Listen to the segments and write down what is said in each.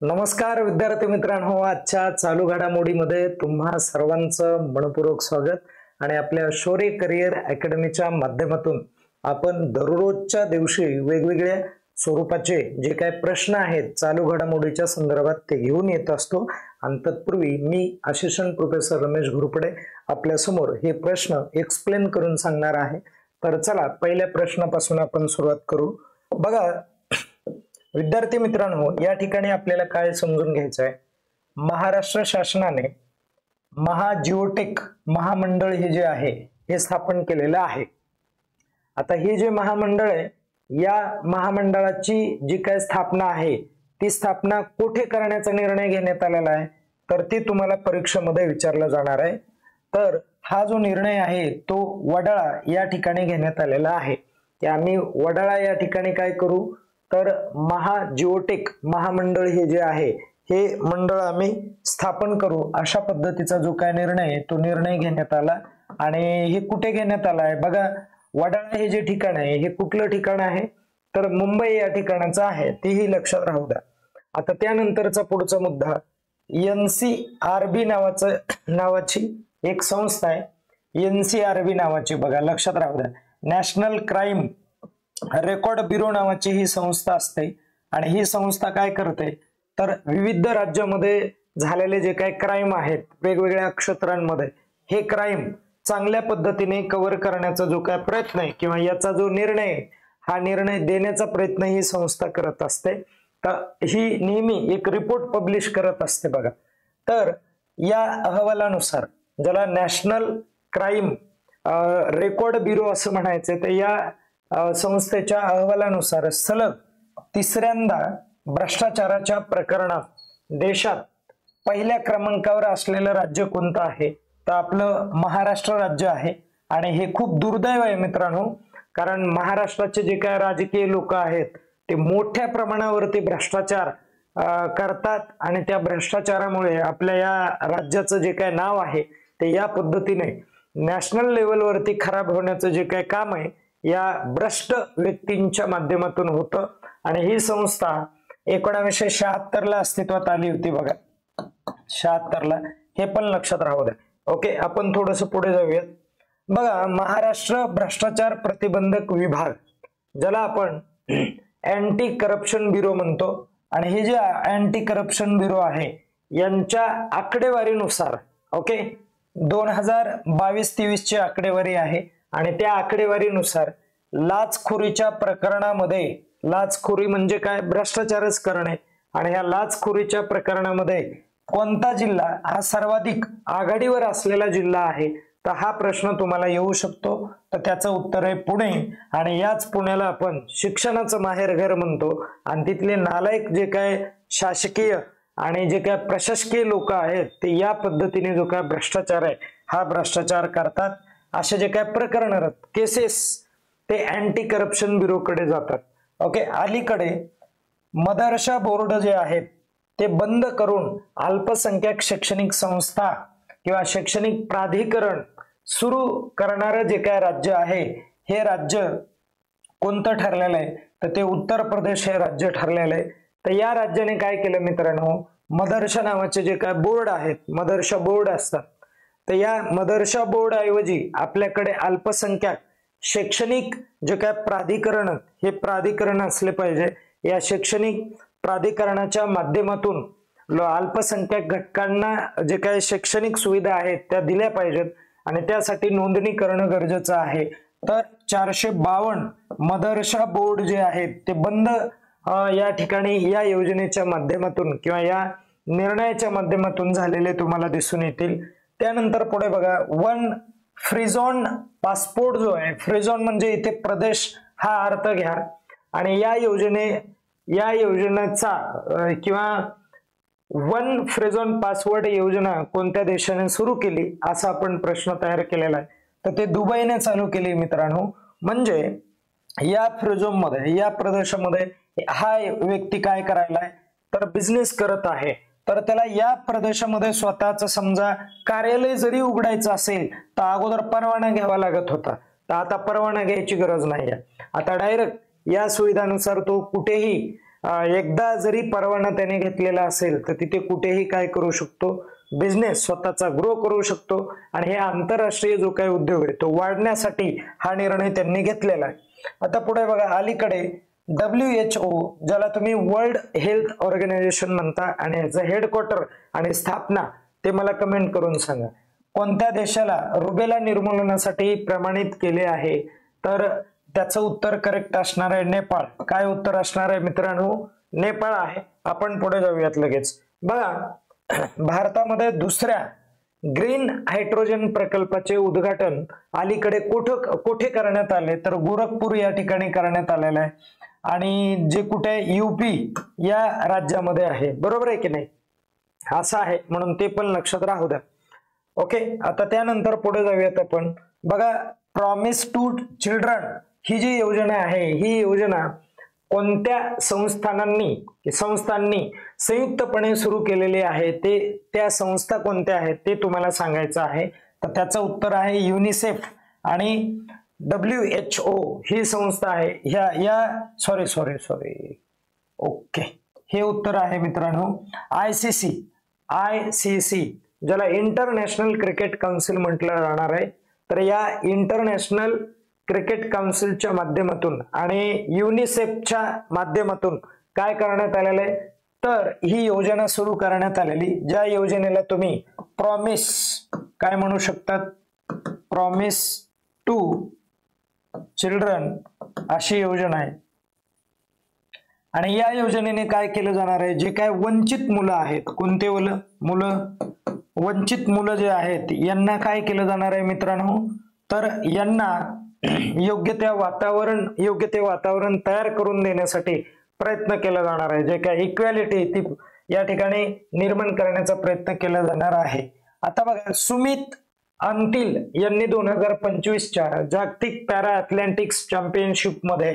नमस्कार विद्यार्थी मित्रांनो, आजच्या चालू घडामोडीमध्ये तुम्हा सर्वांचं मनपूर्वक स्वागत। आणि आपल्या शौर्य करिअर अकॅडमीच्या माध्यमातून आपण दररोजच्या दिवशी वेगवेगळ्या स्वरूपाचे जे काही प्रश्न आहेत चालू घडामोडीच्या संदर्भात ते घेऊन येत असतो। आणि तत्पूर्वी मी असिस्टंट प्रोफेसर रमेश घोरपडे आपल्या समोर हे प्रश्न एक्सप्लेन करून सांगणार आहे। तर चला पहिल्या प्रश्नापासून आपण सुरुवात करू। बघा विद्यार्थी मित्रांनो, या ठिकाणी आपल्याला काय समजून घ्यायचं आहे, महाराष्ट्र शासनाने महाजिओटेक महामंडळ हे जे आहे हे स्थापन केलेलं आहे। आता हे जे महामंडळ आहे या महामंडळाची जी काय स्थापना आहे ती स्थापना कुठे करण्याचा निर्णय घेण्यात आलेला आहे, तर ते तुम्हाला परीक्षेमध्ये विचारलं जाणार आहे। तर हा जो निर्णय आहे तो वडाळा या ठिकाणी घेण्यात आलेला आहे। की आम्ही वडाळा या ठिकाणी काय करू, तर महाजिओटेक महामंडळ हे जे आहे हे मंडळ आम्ही स्थापन करू अशा पद्धतीचा जो काय निर्णय आहे तो निर्णय घेण्यात आला। आणि हे कुठे घेण्यात आला आहे बघा, वडाळा हे जे ठिकाण आहे हे कुठलं ठिकाण आहे, तर मुंबई या ठिकाणाचं आहे, तेही लक्षात राहू द्या। आता त्यानंतरचा पुढचा मुद्दा, NCRB नावाची एक संस्था आहे, NCRB नावाची, बघा लक्षात राहू द्या, नॅशनल क्राईम रेकॉर्ड ब्युरो नावाची ही संस्था असते। आणि ही संस्था काय करते, तर विविध राज्यामध्ये झालेले जे काही क्राईम आहेत वेगवेगळ्या क्षेत्रांमध्ये हे क्राईम चांगल्या पद्धतीने कव्हर करण्याचा जो काय प्रयत्न आहे किंवा याचा जो निर्णय हा निर्णय देण्याचा प्रयत्न ही संस्था करत असते। तर ही नेहमी एक रिपोर्ट पब्लिश करत असते बघा। तर या अहवालानुसार, ज्याला नॅशनल क्राईम रेकॉर्ड ब्युरो असं म्हणायचं, तर या संस्थेच्या अहवालानुसार सलग तिसऱ्यांदा भ्रष्टाचाराच्या प्रकरणात देशात पहिल्या क्रमांकावर असलेलं राज्य कोणतं आहे, तर आपलं महाराष्ट्र राज्य आहे। आणि हे खूप दुर्दैव आहे मित्रांनो, कारण महाराष्ट्राचे जे काय राजकीय लोक आहेत ते मोठ्या प्रमाणावरती भ्रष्टाचार करतात आणि त्या भ्रष्टाचारामुळे आपल्या या राज्याचं जे काय नाव आहे ते या पद्धतीने नॅशनल लेवलवरती खराब होण्याचं जे काय काम आहे या भ्रष्ट व्यक्तींच्या माध्यमातून होतं। आणि ही संस्था 1976 ला अस्तित्वात आली होती बघा, 76 ला, हे पण लक्षात राहू द्या। ओके, आपण थोडस पुढे जाऊयात। बघा, महाराष्ट्र भ्रष्टाचार प्रतिबंधक विभाग, ज्याला आपण अँटी करप्शन ब्युरो म्हणतो, आणि हे जे अँटी करप्शन ब्युरो आहे यांच्या आकडेवारीनुसार, ओके, 2022-23 ची आकडेवारी आहे। आणि त्या आकडेवारीनुसार लाचखोरीच्या प्रकरणामध्ये, लाचखोरी म्हणजे काय, भ्रष्टाचारच करणे, आणि या लाचखोरीच्या प्रकरणामध्ये कोणता जिल्हा हा सर्वाधिक आघाडीवर असलेला जिल्हा आहे, तर हा प्रश्न तुम्हाला येऊ शकतो। तर त्याचं उत्तर आहे पुणे। आणि याच पुण्याला आपण शिक्षणाचं माहेरघर म्हणतो। आणि तिथले नालायक जे काय शासकीय आणि जे काय प्रशासकीय लोक आहेत ते या पद्धतीने जो काय भ्रष्टाचार आहे हा भ्रष्टाचार करतात। असे जे काय प्रकरण आहेत, केसेस, ते अँटी करप्शन ब्युरो कडे जातात। ओके, अलीकडे मदरसा बोर्ड जे आहेत ते बंद करून अल्पसंख्याक शैक्षणिक संस्था किंवा शैक्षणिक प्राधिकरण सुरू करणारं जे काय राज्य आहे हे राज्य कोणतं ठरलेलं आहे, तर ते उत्तर प्रदेश हे राज्य ठरलेलं आहे। तर या राज्याने काय केलं मित्रांनो, मदरसा नावाचे जे काय बोर्ड आहेत, मदरसा बोर्ड असतात, तर या मदरसा बोर्ड ऐवजी आपल्याकडे अल्पसंख्याक शैक्षणिक जे काय प्राधिकरण, हे प्राधिकरण असले पाहिजे। या शैक्षणिक प्राधिकरणाच्या माध्यमातून अल्पसंख्याक घटकांना जे काही शैक्षणिक सुविधा आहेत त्या दिल्या पाहिजेत, आणि त्यासाठी नोंदणी करणं गरजेचं आहे। तर 452 मदरसा बोर्ड जे आहेत ते बंद या ठिकाणी या योजनेच्या माध्यमातून किंवा या निर्णयाच्या माध्यमातून झालेले तुम्हाला दिसून येतील। त्यानंतर पुढे बघा, वन फ्री झोन पासपोर्ट जो आहे, फ्री झोन म्हणजे इथे प्रदेश हा अर्थ घ्या, आणि या योजनेचा किंवा वन फ्री झोन पासवर्ड योजना कोणत्या देशाने सुरू केली असा आपण प्रश्न तयार केलेला आहे, तर ते दुबईने चालू केली मित्रांनो। म्हणजे या फ्री झोन मध्ये, या प्रदेशामध्ये हा व्यक्ती काय करायला आहे, तर बिझनेस करत आहे, तर त्याला या प्रदेशामध्ये स्वतःच समजा कार्यालय जरी उघडायचं असेल तर अगोदर परवाना घ्यावा लागत होता, तर आता परवाना घ्यायची गरज नाही आहे। आता डायरेक्ट या सुविधानुसार तो कुठेही एकदा जरी परवाना त्याने घेतलेला असेल तर तिथे कुठेही काय करू शकतो, बिझनेस स्वतःचा ग्रो करू शकतो आणि हे आंतरराष्ट्रीय जो काही उद्योग आहे तो वाढण्यासाठी हा निर्णय त्यांनी घेतलेला आहे. आता पुढे बघा, अलीकडे WHO ज्याला तुम्ही वर्ल्ड हेल्थ ऑर्गनायझेशन म्हणता आणि याचं हेडक्वार्टर आणि स्थापना ते मला कमेंट करून सांगा. कोणत्या देशाला रुबेला निर्मूलनासाठी प्रमाणित केले आहे? तर त्याचं उत्तर करेक्ट असणार आहे नेपाळ. काय उत्तर असणार आहे मित्रांनो? नेपाळ आहे. आपण पुढे जाऊयात लगेच. बघा, भारतामध्ये दुसऱ्या ग्रीन हायड्रोजन प्रकल्पाचे उद्घाटन अलीकडे कुठे करण्यात आले? तर गोरखपूर या ठिकाणी करण्यात आलेलं आहे आणि जे कुठे UP या राज्यामध्ये आहे. बरोबर आहे की नाही? असं आहे, म्हणून ते पण लक्षात राहू द्या. ओके, आता त्यानंतर पुढे जाऊयात आपण. बघा, प्रॉमिस टू चिल्ड्रन ही जी योजना आहे, ही योजना कोणत्या संस्थांनी संयुक्तपणे सुरू केलेली आहे? त्या संस्था कोणत्या आहेत ते तुम्हाला सांगायचं आहे. तर त्याचं उत्तर आहे युनिसेफ आणि WHO ही संस्था आहे. सॉरी ओके, हे उत्तर आहे मित्रांनो ICC ज्याला इंटरनॅशनल क्रिकेट काउन्सिल म्हटलं जाणार आहे. तर या इंटरनॅशनल क्रिकेट काउन्सिलच्या माध्यमातून आणि युनिसेफच्या माध्यमातून काय करण्यात आलेलं आहे? तर ही योजना सुरू करण्यात आलेली, ज्या योजनेला तुम्ही प्रॉमिस काय म्हणू शकतात? प्रॉमिस टू चिल्ड्रन अशी योजना आहे. आणि या योजनेने काय केलं जाणार आहे? जे काय वंचित मुलं आहेत, कोणते मुलं? वंचित मुलं जे आहेत यांना काय केलं जाणार आहे मित्रांनो? तर यांना योग्य ते वातावरण तयार करून देण्यासाठी प्रयत्न केला जाणार आहे. जे काय इक्वॅलिटी ती या ठिकाणी निर्माण करण्याचा प्रयत्न केला जाणार आहे. आता बघा, सुमित अंतिल यांनी 2025च्या जागतिक पॅरा अथलेटिक्स चॅम्पियनशिप मध्ये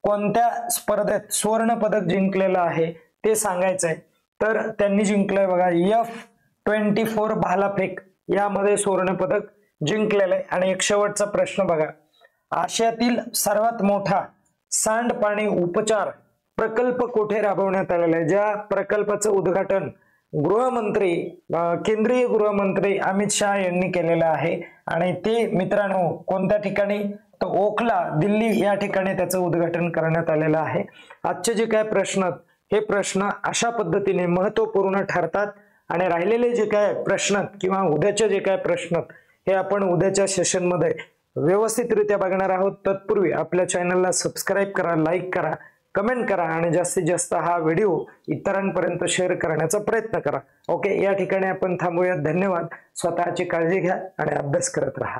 कोणत्या स्पर्धेत स्वर्ण पदक जिंकलेलं आहे ते सांगायचं आहे. तर त्यांनी जिंकलंय बघा F24 भालाफेक यामध्ये स्वर्ण पदक जिंकलेलं आहे. आणि एक शेवटचा प्रश्न बघा, आशियातील सर्वात मोठा सांडपाणी उपचार प्रकल्प कुठे राबवण्यात आलेला आहे? ज्या प्रकल्पाचं उद्घाटन केंद्रीय गृहमंत्री अमित शहा यांनी केलेलं आहे आणि ते मित्रांनो कोणत्या ठिकाणी? तर ओखला, दिल्ली या ठिकाणी त्याचं उद्घाटन करण्यात आलेलं आहे. आजचे जे काय प्रश्न हे प्रश्न अशा पद्धतीने महत्वपूर्ण ठरतात आणि राहिलेले जे काय प्रश्न किंवा उद्याचे जे काय प्रश्न हे आपण उद्याच्या सेशन मध्ये व्यवस्थितरित्या बघणार आहोत. तत्पूर्वी आपल्या चॅनलला सबस्क्राईब करा, लाईक करा, कमेंट करा आणि जास्तीत जास्त हा व्हिडिओ इतरांपर्यंत शेअर करण्याचा प्रयत्न करा. ओके, या ठिकाणी आपण थांबूया. धन्यवाद. स्वतःची काळजी घ्या आणि अभ्यास करत राहा.